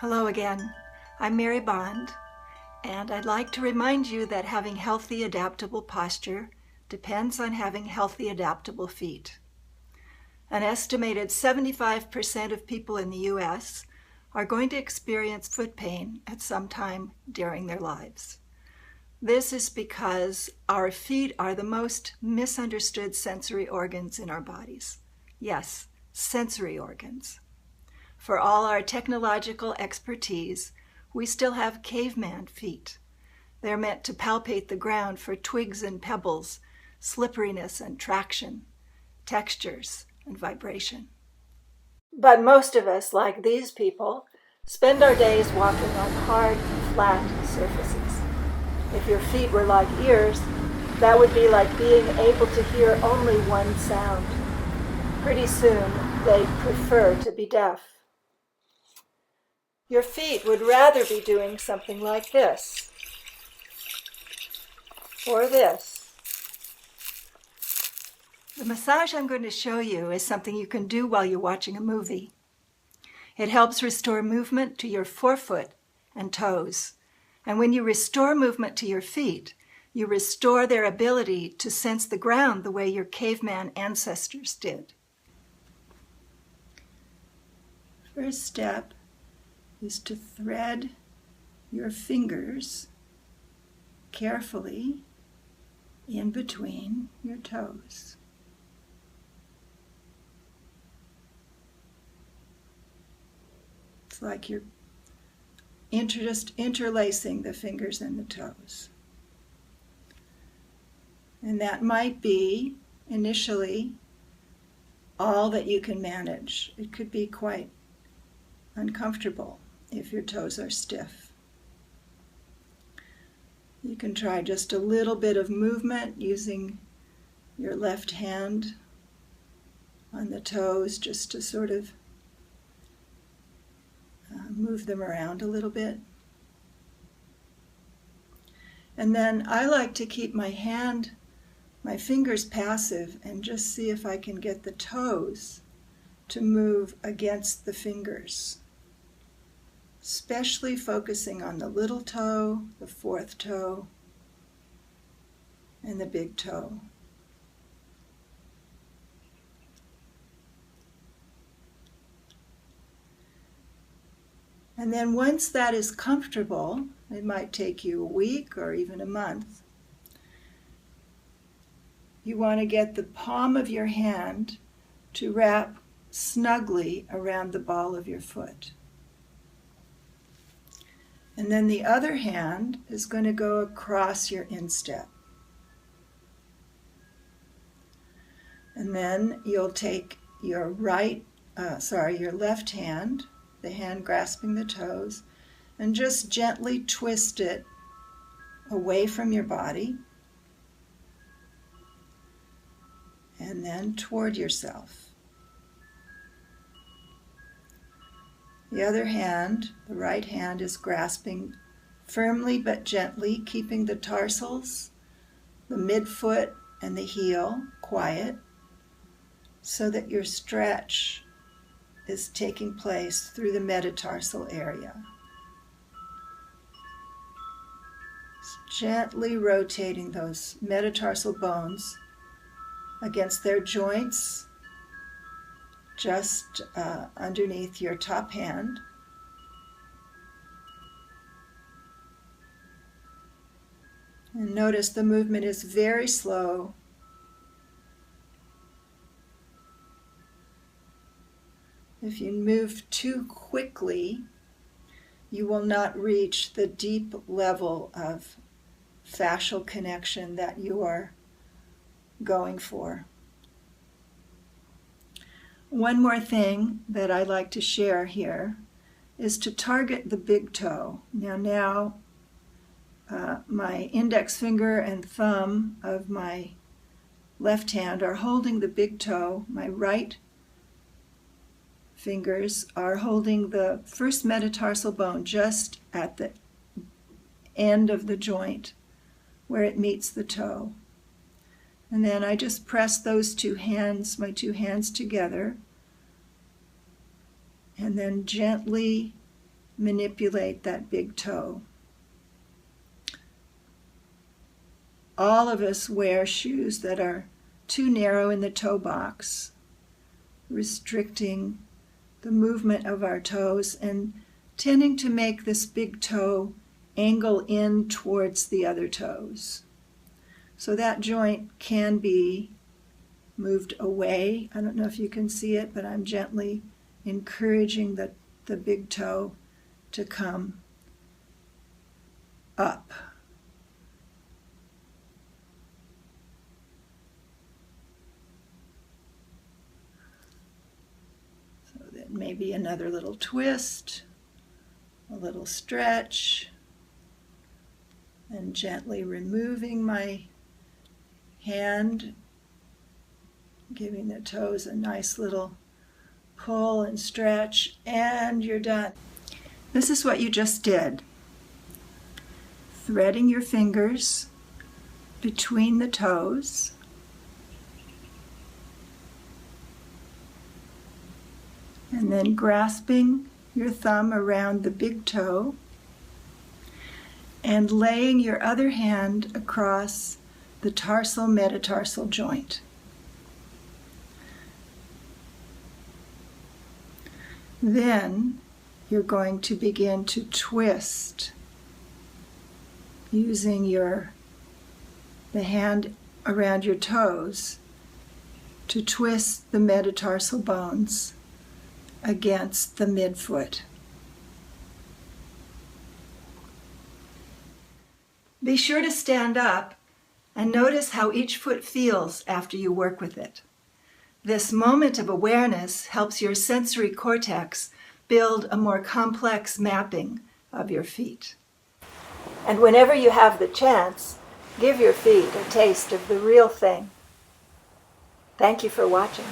Hello again. I'm Mary Bond, and I'd like to remind you that having healthy, adaptable posture depends on having healthy, adaptable feet. An estimated 75% of people in the U.S. are going to experience foot pain at some time during their lives. This is because our feet are the most misunderstood sensory organs in our bodies. Yes, sensory organs. For all our technological expertise, we still have caveman feet. They're meant to palpate the ground for twigs and pebbles, slipperiness and traction, textures and vibration. But most of us, like these people, spend our days walking on hard, flat surfaces. If your feet were like ears, that would be like being able to hear only one sound. Pretty soon, they'd prefer to be deaf. Your feet would rather be doing something like this, or this. The massage I'm going to show you is something you can do while you're watching a movie. It helps restore movement to your forefoot and toes. And when you restore movement to your feet, you restore their ability to sense the ground the way your caveman ancestors did. First step is to thread your fingers carefully in between your toes. It's like you're just interlacing the fingers and the toes. And that might be, initially, all that you can manage. It could be quite uncomfortable if your toes are stiff. You can try just a little bit of movement using your left hand on the toes just to sort of move them around a little bit. And then I like to keep my fingers passive and just see if I can get the toes to move against the fingers, especially focusing on the little toe, the fourth toe, and the big toe. And then once that is comfortable, it might take you a week or even a month, you want to get the palm of your hand to wrap snugly around the ball of your foot. And then the other hand is going to go across your instep. And then you'll take your your left hand, the hand grasping the toes, and just gently twist it away from your body and then toward yourself. The other hand, the right hand, is grasping firmly but gently, keeping the tarsals, the midfoot, and the heel quiet so that your stretch is taking place through the metatarsal area. Gently rotating those metatarsal bones against their joints just underneath your top hand. And notice the movement is very slow. If you move too quickly, you will not reach the deep level of fascial connection that you are going for. One more thing that I like to share here is to target the big toe. Now, my index finger and thumb of my left hand are holding the big toe. My right fingers are holding the first metatarsal bone just at the end of the joint where it meets the toe. And then I just press those my two hands together, and then gently manipulate that big toe. All of us wear shoes that are too narrow in the toe box, restricting the movement of our toes and tending to make this big toe angle in towards the other toes. So that joint can be moved away. I don't know if you can see it, but I'm gently encouraging the big toe to come up. So then maybe another little twist, a little stretch, and gently removing my hand, giving the toes a nice little pull and stretch, and you're done. This is what you just did. Threading your fingers between the toes, and then grasping your thumb around the big toe and laying your other hand across the tarsal metatarsal joint. Then you're going to begin to twist using the hand around your toes to twist the metatarsal bones against the midfoot. Be sure to stand up and notice how each foot feels after you work with it. This moment of awareness helps your sensory cortex build a more complex mapping of your feet. And whenever you have the chance, give your feet a taste of the real thing. Thank you for watching.